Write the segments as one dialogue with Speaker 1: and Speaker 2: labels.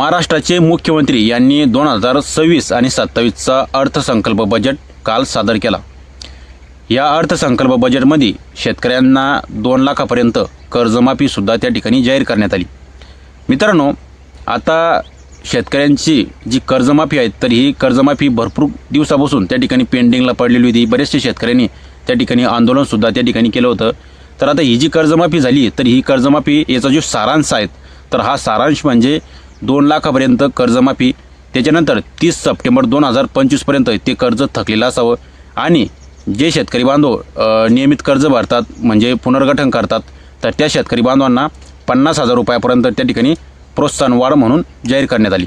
Speaker 1: महाराष्ट्राचे मुख्यमंत्री यांनी 2026 आणि 27चा अर्थसंकल्प बजेट काल सादर केला। या अर्थसंकल्प बजेटमध्ये शेतकऱ्यांना 2 लाखापर्यंत कर्जमाफी सुद्धा त्या ठिकाणी जाहीर करण्यात आली। मित्रांनो, आता शेतकऱ्यांची जी कर्जमाफी आहे तर ही कर्जमाफी भरपूर दिवसापासून त्या ठिकाणी पेंडिंगला पडलेली होती। बरेचसे शेतकऱ्यांनी त्या ठिकाणी आंदोलन सुद्धा त्या ठिकाणी केलं होतं। तर आता ही जी कर्जमाफी झाली तर ही कर्जमाफी याचा जो सारांश आहे तर हा सारांश म्हणजे 2 लाखापर्यंत कर्जमाफी, त्याच्यानंतर 30 सप्टेंबर 2025 पर्यंत ते कर्ज थकलेलं असावं आणि जे शेतकरी बांधव नियमित कर्ज भरतात म्हणजे पुनर्गठन करतात तर त्या शेतकरी बांधवांना 50,000 रुपयापर्यंत त्या ठिकाणी प्रोत्साहन वाढ म्हणून जाहीर करण्यात आली।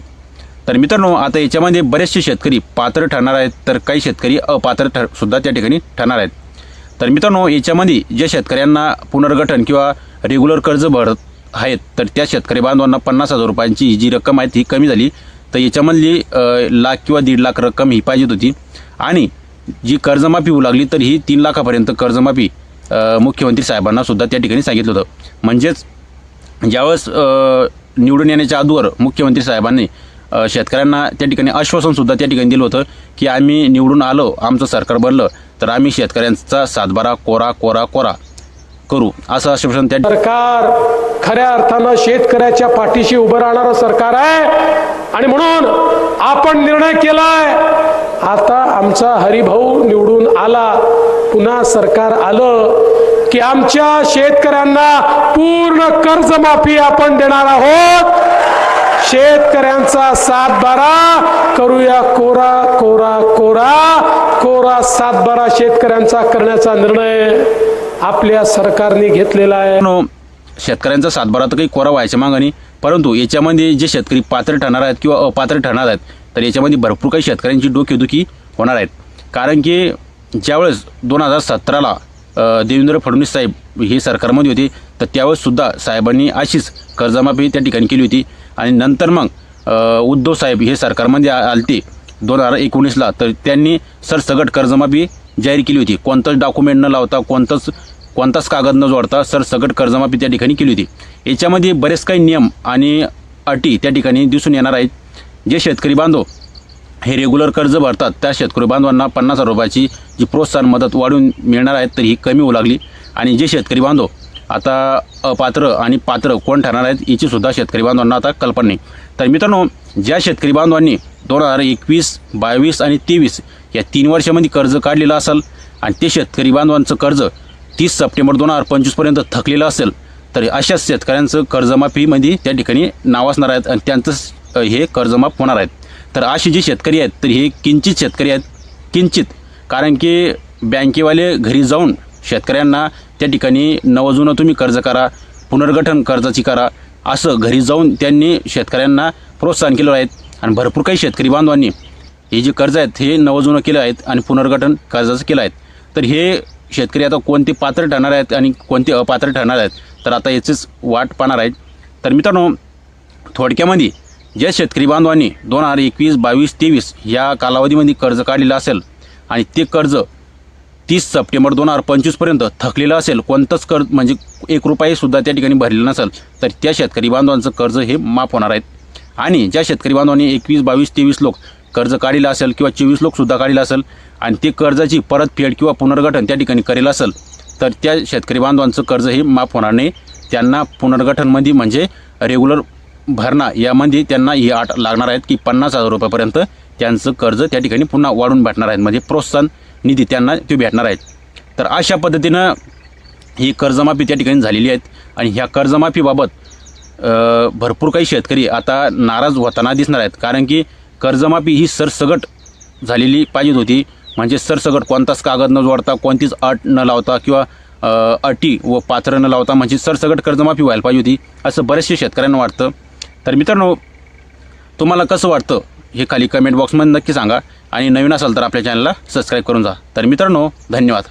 Speaker 1: तर मित्रांनो, आता याच्यामध्ये बरेचसे शेतकरी पात्र ठरणार आहेत तर काही शेतकरी अपात्र सुद्धा त्या ठिकाणी ठरणार आहेत। तर मित्रांनो, याच्यामध्ये जे शेतकऱ्यांना पुनर्गठन किंवा रेग्युलर कर्ज भरत आहेत तर त्या शेतकरी बांधवांना 50,000 रुपयांची जी रक्कम आहे ती कमी झाली। तर याच्यामधली लाख किंवा 1.5 लाख रक्कम ही पाहिजे होती आणि जी कर्जमाफी होऊ लागली तर ही 3 लाखापर्यंत कर्जमाफी मुख्यमंत्री साहेबांना सुद्धा त्या ठिकाणी सांगितलं होतं। म्हणजेच ज्यावेळेस निवडून येण्याच्या अगोदर मुख्यमंत्री साहेबांनी शेतकऱ्यांना त्या ठिकाणी आश्वासन सुद्धा त्या ठिकाणी दिलं होतं की आम्ही निवडून आलो, आमचं सरकार बनलं तर आम्ही शेतकऱ्यांचा सातबारा कोरा कोरा कोरा करू, असं आश्वासन त्या
Speaker 2: सरकार खऱ्या अर्थानं शेतकऱ्याच्या पाठीशी उभं राहणारं सरकार आहे आणि म्हणून आपण निर्णय केलाय आता आमचा हरिभाऊ निवडून आला, पुन्हा सरकार आलं की आमच्या शेतकऱ्यांना पूर्ण कर्जमाफी आपण देणार आहोत। शेतकऱ्यांचा सातबारा करूया कोरा कोरा कोरा कोरा सातबारा शेतकऱ्यांचा करण्याचा निर्णय आपल्या सरकारने घेतलेला आहे।
Speaker 1: शेतकऱ्यांचा सातबारा तर काही कोरा व्हायच्या मागं नाही, परंतु याच्यामध्ये जे शेतकरी पात्र ठरणार आहेत किंवा अपात्र ठरणार आहेत तर याच्यामध्ये भरपूर काही शेतकऱ्यांची डोकेदुखी होणार आहेत। कारण की ज्यावेळेस 2017ला देवेंद्र फडणवीस साहेब हे सरकारमध्ये होते तर त्यावेळेस सुद्धा साहेबांनी अशीच कर्जमाफी त्या ठिकाणी केली होती आणि नंतर मग उद्धव साहेब हे सरकारमध्ये आलते 2019ला तर त्यांनी सरसगट कर्जमाफी जाहीर केली होती। कोणतंच डॉक्युमेंट न लावता कोणताच कागद न जोडता सरसगट कर्जमाफी त्या ठिकाणी केली होती। याच्यामध्ये बरेच काही नियम आणि अटी त्या ठिकाणी दिसून येणार आहेत। जे शेतकरी बांधव हे रेग्युलर कर्ज भरतात त्या शेतकरी बांधवांना 50,000 रुपयाची जी प्रोत्साहन मदत वाढून मिळणार आहेत तर ही कमी होऊ लागली आणि जे शेतकरी बांधव आता अपात्र आणि पात्र कोण ठरणार आहेत याची सुद्धा शेतकरी बांधवांना आता कल्पना नाही। तर मित्रांनो, ज्या शेतकरी बांधवांनी 2021, 22 आणि 23 या 3 वर्षामध्ये कर्ज काढलेलं असेल आणि ते शेतकरी बांधवांचं कर्ज 30 सप्टेंबर 2025 पर्यंत थकलेलं असेल तर अशाच शेतकऱ्यांचं कर्जमाफीमध्ये त्या ठिकाणी नाव असणार आहेत आणि त्यांचं हे कर्जमाफ होणार आहेत। तर अशी जी शेतकरी आहेत तर हे किंचित शेतकरी आहेत, किंचित, कारण की बँकेवाले घरी जाऊन शेतकऱ्यांना त्या ठिकाणी नवजुनं तुम्ही कर्ज करा, पुनर्गठन कर्जाची करा, असं घरी जाऊन त्यांनी शेतकऱ्यांना प्रोत्साहन केलं आहेत आणि भरपूर काही शेतकरी बांधवांनी हे जे कर्ज आहेत हे नवजुनं केलं आहेत आणि पुनर्गठन कर्जाचं केलं आहेत। तर हे शेतकरी आता कोणते पात्र ठरणार आहेत आणि कोणते अपात्र ठरणार आहेत तर आता याचीच वाट पाहणार आहेत। तर मित्रांनो, थोडक्यामध्ये ज्या शेतकरी बांधवांनी 2021, 22, 23 या कालावधीमध्ये कर्ज काढलेलं असेल आणि ते कर्ज 30 सप्टेंबर 2025 पर्यंत थकलेलं असेल, कोणतंच कर्ज म्हणजे 1 रुपयासुद्धा त्या ठिकाणी भरलेलं नसेल तर त्या शेतकरी बांधवांचं कर्ज हे माफ होणार आहेत। आणि ज्या शेतकरी बांधवांनी 21, 22, 23 लोक कर्ज काढलेलं असेल किंवा 24 लोक सुद्धा काढलेलं असेल आणि ते कर्जाची परतफेड किंवा पुनर्गठन त्या ठिकाणी करेल असेल तर त्या शेतकरी बांधवांचं कर्ज हे माफ होणार नाही। त्यांना पुनर्गठनमध्ये म्हणजे रेग्युलर भरणा यामध्ये त्यांना ही अट लागणार आहेत की 50,000 रुपयापर्यंत त्यांचं कर्ज त्या ठिकाणी पुन्हा वाढून भेटणार आहेत, म्हणजे प्रोत्साहन निधी त्यांना ते भेटणार आहेत। तर अशा पद्धतीनं ही कर्जमाफी त्या ठिकाणी झालेली आहेत आणि ह्या कर्जमाफीबाबत भरपूर काही शेतकरी आता नाराज होताना दिसणार आहेत। कारण की कर्जमाफी ही सरसगट झालेली पाहिजे होती, म्हणजे सरसगट कोणताच कागद न जोडता, कोणतीच अट न लावता किंवा अटी व पात्र न लावता म्हणजे सरसगट कर्जमाफी व्हायला पाहिजे होती, असं बरेचसे शेतकऱ्यांना वाटतं। तर मित्रांनो, तुम्हाला कसं वाटतं हे खाली कमेंट बॉक्समध्ये नक्की सांगा आणि नवीन असाल तर आपल्या चॅनलला सबस्क्राईब करून जा। तर मित्रांनो, धन्यवाद।